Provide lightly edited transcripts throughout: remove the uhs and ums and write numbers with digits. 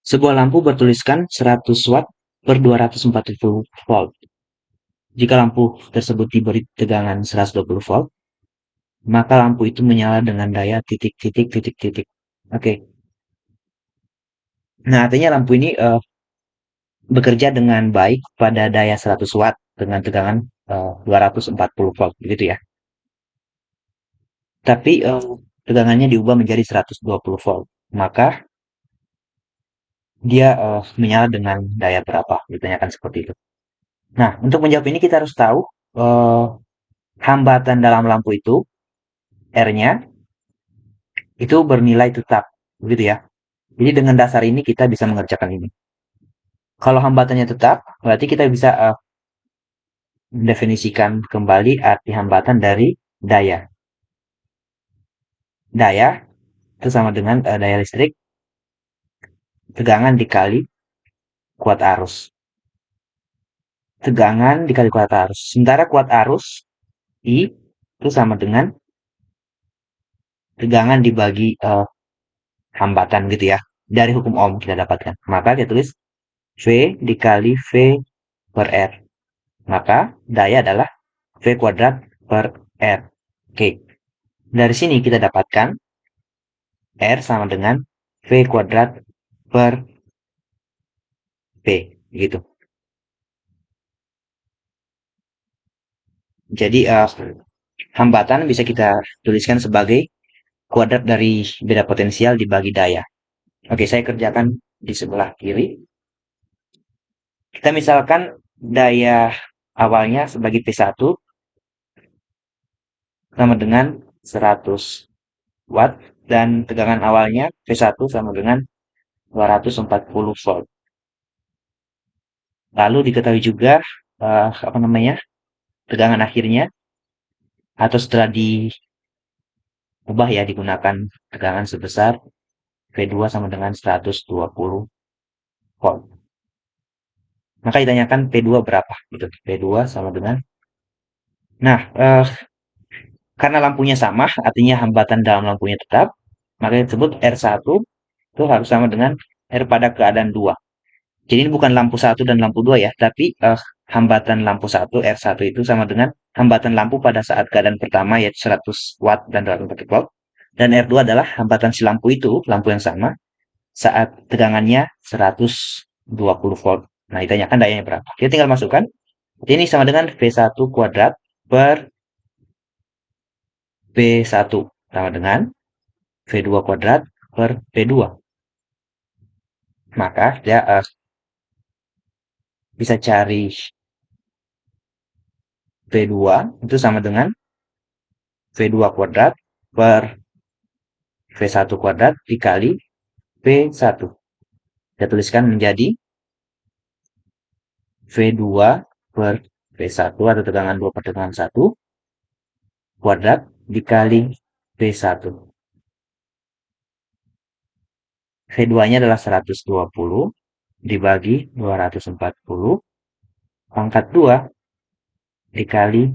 Sebuah lampu bertuliskan 100 watt per 240 volt. Jika lampu tersebut diberi tegangan 120 volt, maka lampu itu menyala dengan daya titik titik titik titik. Oke. Nah, artinya lampu ini bekerja dengan baik pada daya 100 watt dengan tegangan 240 volt, begitu ya. Tapi tegangannya diubah menjadi 120 volt, maka dia menyala dengan daya berapa? Ditanyakan seperti itu. Nah, untuk menjawab ini kita harus tahu eh, hambatan dalam lampu itu, R-nya, itu bernilai tetap, begitu ya. Jadi dengan dasar ini kita bisa mengerjakan ini. Kalau hambatannya tetap, berarti kita bisa mendefinisikan kembali arti hambatan dari daya. Daya itu sama dengan daya listrik, tegangan dikali kuat arus. Tegangan dikali kuat arus. Sementara kuat arus, I, itu sama dengan tegangan dibagi hambatan gitu ya. Dari hukum Ohm kita dapatkan. Maka kita tulis V dikali V per R. Maka daya adalah V kuadrat per R. Oke. Dari sini kita dapatkan R sama dengan V kuadrat per P. Gitu. Jadi hambatan bisa kita tuliskan sebagai kuadrat dari beda potensial dibagi daya. Oke, saya kerjakan di sebelah kiri. Kita misalkan daya awalnya sebagai P1 sama dengan 100 watt dan tegangan awalnya P1 sama dengan 240 volt. Lalu diketahui juga tegangan akhirnya atau setelah diubah ya digunakan tegangan sebesar V2 sama dengan 120 volt. Maka ditanyakan P2 berapa gitu. P2 sama dengan Nah, karena lampunya sama, artinya hambatan dalam lampunya tetap, maka disebut R1 itu harus sama dengan R pada keadaan 2. Jadi ini bukan lampu 1 dan lampu 2 ya, tapi hambatan lampu 1, R1 itu sama dengan hambatan lampu pada saat keadaan pertama yaitu 100 watt dan 240 volt. Dan R2 adalah hambatan si lampu itu, lampu yang sama, saat tegangannya 120 volt. Nah, ditanyakan dayanya berapa. Kita tinggal masukkan. Jadi ini sama dengan V1 kuadrat per V1 sama dengan V2 kuadrat per V2. Maka dia bisa cari V2 itu sama dengan V2 kuadrat per V1 kuadrat dikali V1. Kita tuliskan menjadi V2 per V1 atau tegangan 2 per tegangan 1 kuadrat dikali V1. V2-nya adalah 120 dibagi 240 pangkat 2 dikali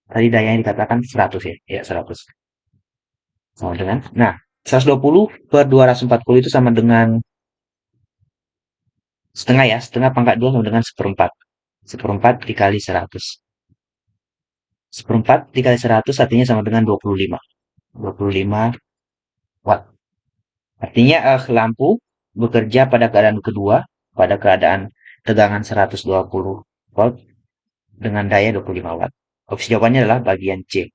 tadi dayanya dikatakan 100 ya. Ya, 100. Sama dengan, nah, 120 per 240 itu sama dengan setengah ya, setengah pangkat 2 sama dengan seperempat. Seperempat dikali 100. Seperempat dikali 100 artinya sama dengan 25. 25 watt. Artinya lampu bekerja pada keadaan kedua, pada keadaan tegangan 120 volt dengan daya 25 watt. Opsi jawabannya adalah bagian C.